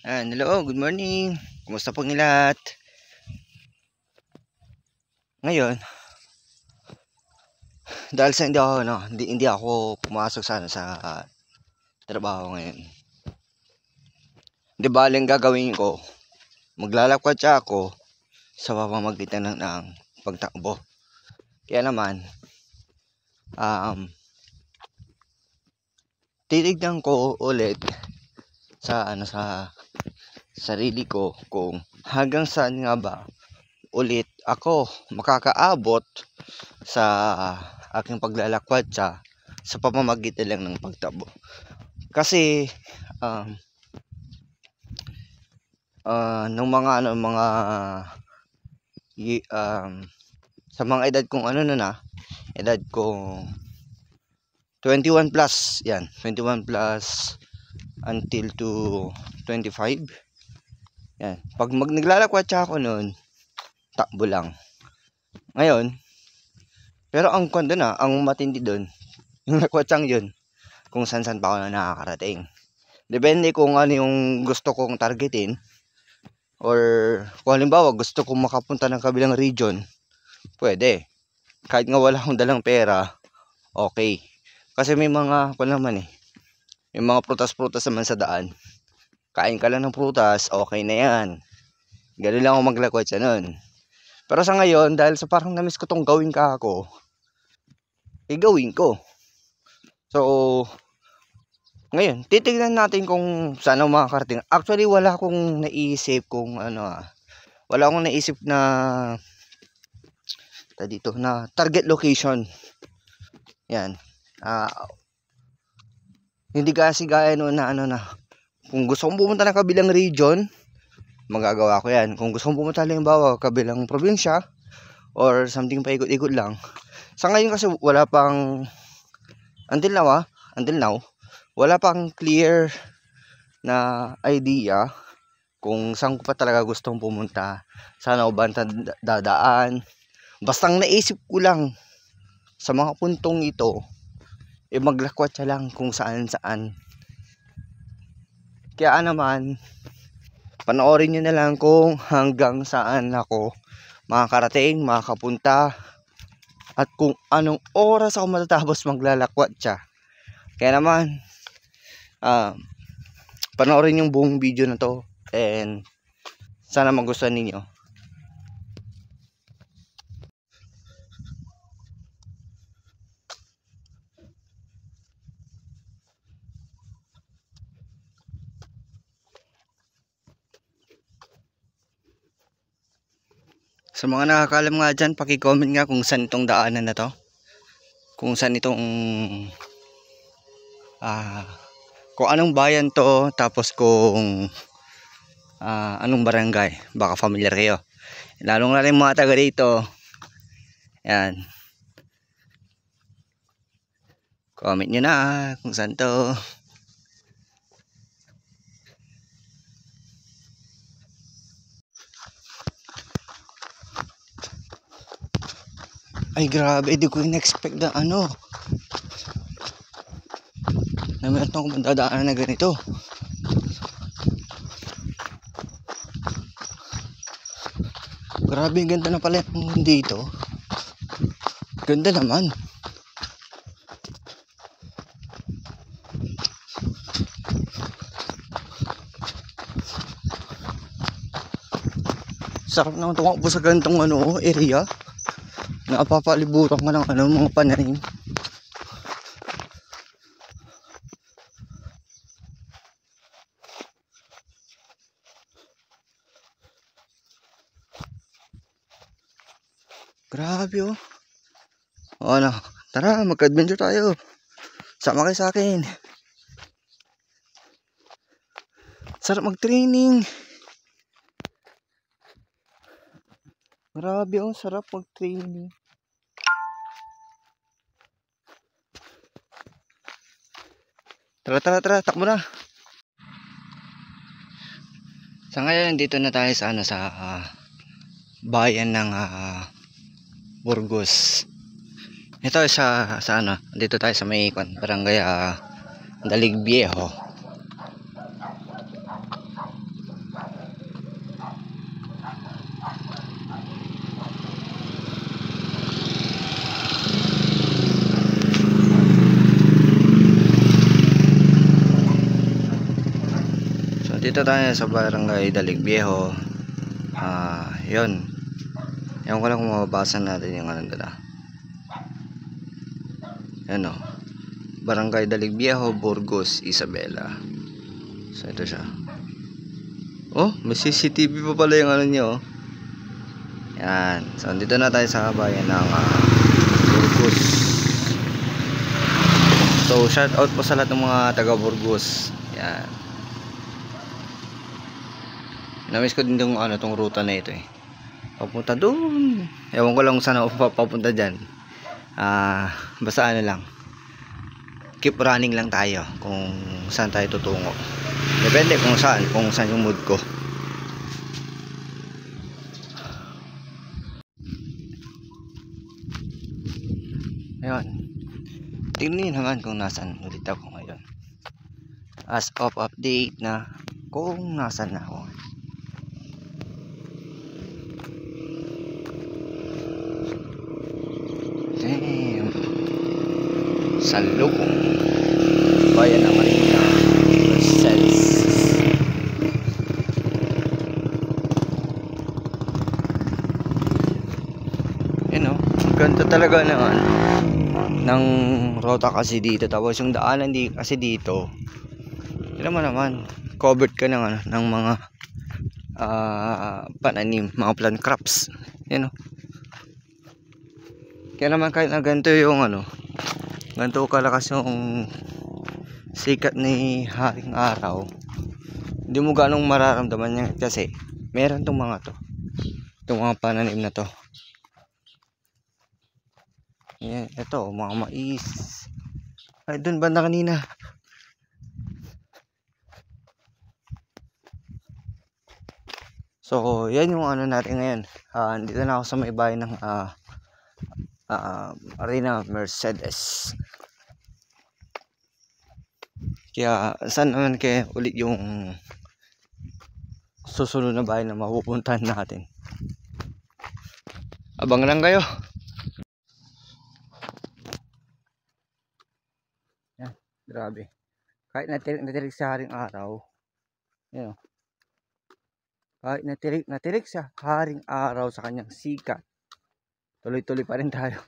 Hello, good morning. Kumusta po ng lahat? Ngayon, dahil sa hindi ako pumasok sa trabaho ngayon. Di ba, ang gagawin ko? Maglalakad siya ako sa pamamagitan ng pagtakbo. Kaya naman, titignan ko ulit sa sarili ko kung hanggang saan nga ba ulit ako makakaabot sa aking paglalakwat sa pamamagitan lang ng pagtakbo. Kasi nung sa mga edad kong edad kong 21 plus, yan, 21 plus until to 25. Yan, pag naglalakwat ako noon, takbo lang. Ngayon, pero ang matindi doon, yung lakwatsang yun, kung saan pa ako na nakakarating. Depende kung ano yung gusto kong targetin, or kung halimbawa gusto kong makapunta ng kabilang region, pwede. Kahit nga wala akong dalang pera, okay. Kasi may mga may mga prutas-prutas naman sa daan. Kain ka lang ng prutas, okay na yan. Ganun lang ako maglakwat siya nun. Pero sa ngayon, dahil sa parang namiss ko tong gawin ka ako, gawin ko. So, ngayon, titignan natin kung saan ako makakarating. Actually, wala akong naisip kung wala akong naisip na target location. Yan. Hindi kasi gaya noon na kung gusto kong pumunta ng kabilang region, magagawa ko yan. Kung gusto kong pumunta halimbawa kabilang probinsya or something pa ikot-ikot lang. Sa ngayon kasi wala pang until now wala pang clear na idea kung saan ko pa talaga gustong pumunta, saan ako ba dadaan. Bastang naisip ko lang sa mga puntong ito, maglakwat siya lang kung saan. Kaya naman, panoorin nyo na lang kung hanggang saan ako makakarating, makakapunta, at kung anong oras ako matatapos maglalakwat siya. Kaya naman, panoorin yung buong video na to, and sana magustuhan ninyo. Sa mga nakakaalam nga dyan, paki-comment nga kung saan itong daanan na to. Kung saan itong kung anong bayan to, tapos kung anong barangay. Baka familiar kayo. Lalong yung mga taga dito. Yan. Comment nyo na kung saan to. Ay grabe, di ko in-expect na na meron akong dadaanan na ganito. Grabe, ganda na pala yung dito. Ganda naman. Sarap naman tumakbo sa ganitong area. Napapalibutan ka ng mga pananim. Grabe oh. Tara, mag-adventure tayo. Sama kayo sa akin. Sarap mag-training. Grabe oh, sarap mag-training. Tara, takbo na. Sa ngayon, dito na tayo sa bayan ng Burgos. Ito dito tayo sa may barangay Dalig Viejo. Dito tayo sa Barangay Dalig Viejo. Yun. Ewan ko lang kung mababasa natin yung ano dala. Yan o. Barangay Dalig Viejo, Burgos, Isabela. So ito siya. Oh, may CCTV pa pala yung ano niya oh. Yan. So dito na tayo sa bayan ng Burgos. So shout out po sa lahat ng mga taga Burgos. Yan. Namiss ko din yung tong ruta na ito eh. Papunta doon. Ewan ko lang kung saan ako papunta dyan. Basta ano lang. Keep running lang tayo kung saan tayo tutungo. Depende kung saan yung mood ko. Ayun. Tingnan naman kung nasaan ulit ako ngayon. As of update na kung nasaan na ako. Damn. Salubong bayan ng Marina Mercedes. Yun o, ganda talaga naman ng rota kasi dito. Tapos yung daanan kasi dito, yun naman covered ka ng mga pananim, mga plant crops. Yun o. Kaya naman kahit na ganito yung ganito kalakas yung sikat ni haring araw, hindi mo ganong mararamdaman niya kasi meron itong mga pananim na to. Yan, ito mga mais. Ay, dun banda kanina. So yan yung natin ngayon. Dito na ako sa may bayan ng Marina Mercedes. Kaya saan naman kaya ulit yung susunod na bahay na mapupuntahan natin. Abang lang kayo. Yan, grabe. Kahit natirik sa haring araw. Yan o. Kahit natirik sa haring araw sa kanyang sikat, tuloy-tuloy pa rin tayo.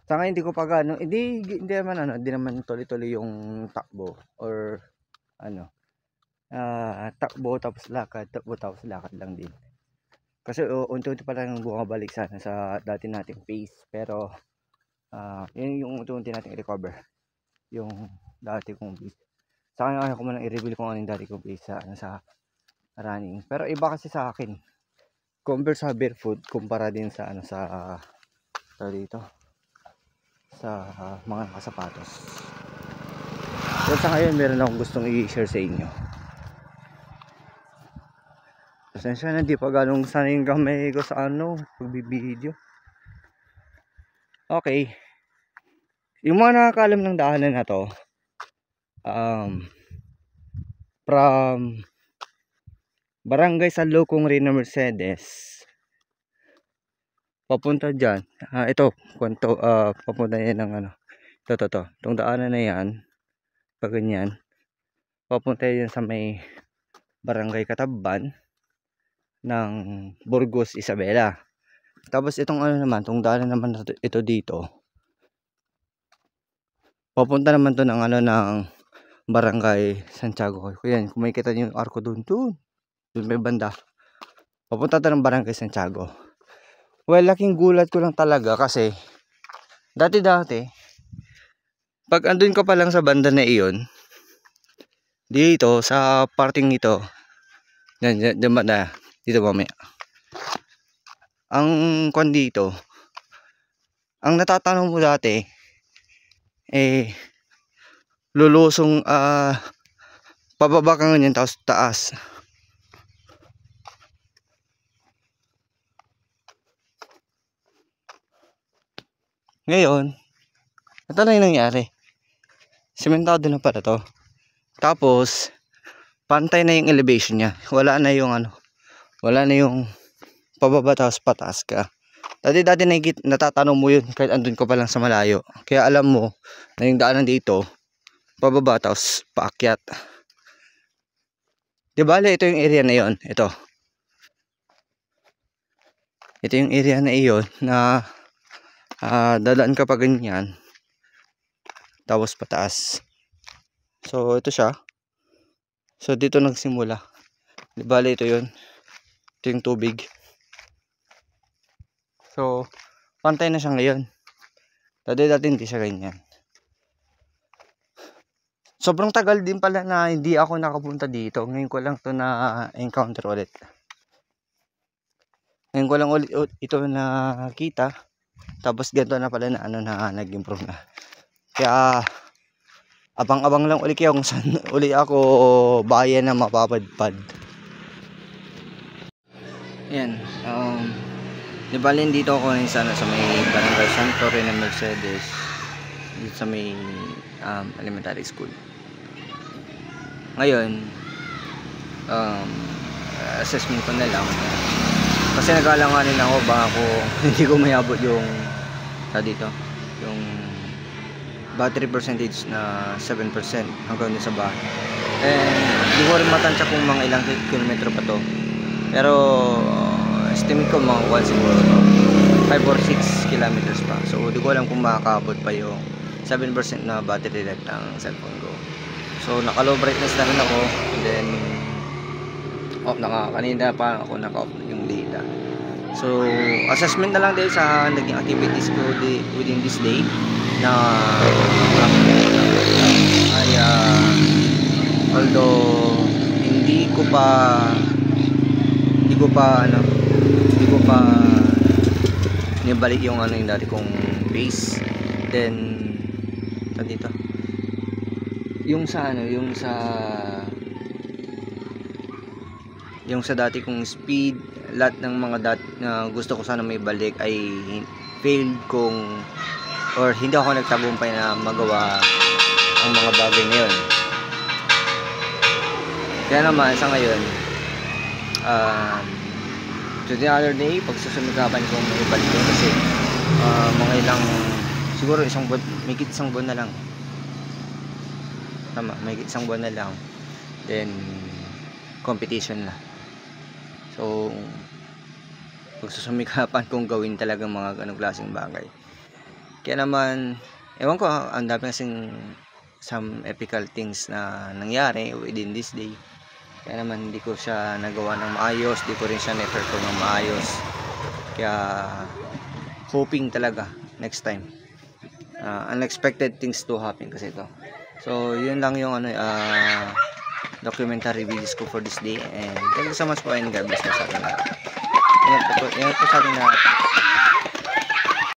Sa ngayon hindi ko pa hindi naman tuloy-tuloy yung takbo or takbo tapos lakad lang din. Kasi unti-unti pa lang bumabalik sana sa dati nating pace, pero yun yung unti-unti nating i-recover yung dati kong pace. Sa akin ko man i-reveal kung ano yung dati kong pace sa running. Pero iba kasi sa akin compare sa barefoot kumpara din sa dito sa mga nakasapatos. Pero sa ngayon meron akong gustong i-share sa inyo. Pasensya na, di pa ganong sana yung gamay ko sa pagbibideo. Okay, yung mga nakakaalam ng daanan na to, from Barangay Salukong Marina Mercedes papunta dyan, ito papunta yan ng itong daanan na yan, pag ganyan papunta yan sa may Barangay Katabban ng Burgos, Isabela. Tapos itong naman, itong daanan naman ito dito papunta naman to ng Barangay Santiago. Yan, kung makikita niyo yung arko doon may banda, papunta to ng Barangay Santiago. Well, laking gulat ko lang talaga kasi dati pag andun ka pa lang sa banda na iyon, dito sa parting ito, dyan banda dito mamaya, ang dito, ang natatanong mo dati lulusong pababa ka ganyan tapos taas. Ngayon ito na yung nangyari, sementado na pala to, tapos pantay na yung elevation niya, wala na yung pababa tapos pataas ka. Dati natatanong mo yun kahit andun ka pa lang sa malayo, kaya alam mo na yung daanan dito pababa tapos paakyat. Di bale, ito yung area na yon. Ito yung area na iyon na dadaan ka pa ganyan. Tapos pataas. So, ito siya. So, dito nagsimula. Di bale, ito yun. Ito yung tubig. So, pantay na siya ngayon. Dati hindi siya ganyan. Sobrang tagal din pala na hindi ako nakapunta dito. Ngayon ko lang to na encounter ulit. Ngayon ko lang ulit ito nakita. Tapos ganito na pala na na nag-improve na. Kaya abang-abang lang ulit kung saan uli ako bayan na mapapadpad. Yan. Di bali dito ako ngayon sana sa may Barangay Santo Rina Mercedes. Dito sa may elementary school. Ngayon assessment ko na lang kasi nag-aalanganin ako baka ako hindi ko mayabot yung dito yung battery percentage na 7% hanggang sa bahay, and hindi ko rin matansya kung mga ilang kilometro pa to, pero estimate ko mga siguro 5 or 6 kilometers pa. So hindi ko alam kung makakaabot pa yung 7% na battery life ng cellphone ko. So naka low brightness na rin ako, and then kanina pa ako naka-off yung data. So assessment na lang din sa naging activities ko within this day na ay although hindi ko pa nibalik yung yung dati kong pace. Then dito yung sa dati kong speed, lahat ng mga na gusto ko sana may balik ay failed kong, or hindi ako nagtagumpay na magawa ang mga bagay na yun. Kaya naman sa ngayon to the other day, pagsusumikapan kong may balik yun kasi mga ilang siguro isang buwan na lang. Tama, may isang buwan na lang, then competition na. So pagsusumikapan kong gawin talagang mga ganong klaseng bagay. Kaya naman ewan ko, ang dami kasing some epical things na nangyari within this day. Kaya naman hindi ko siya nagawa ng maayos, hindi ko rin siya na-perform ng maayos. Kaya hoping talaga next time unexpected things to happen kasi ito. So yun lang yung documentary videos ko for this day, and thank you so much po, and God bless po sa atin lahat. Ingat po sa atin lahat.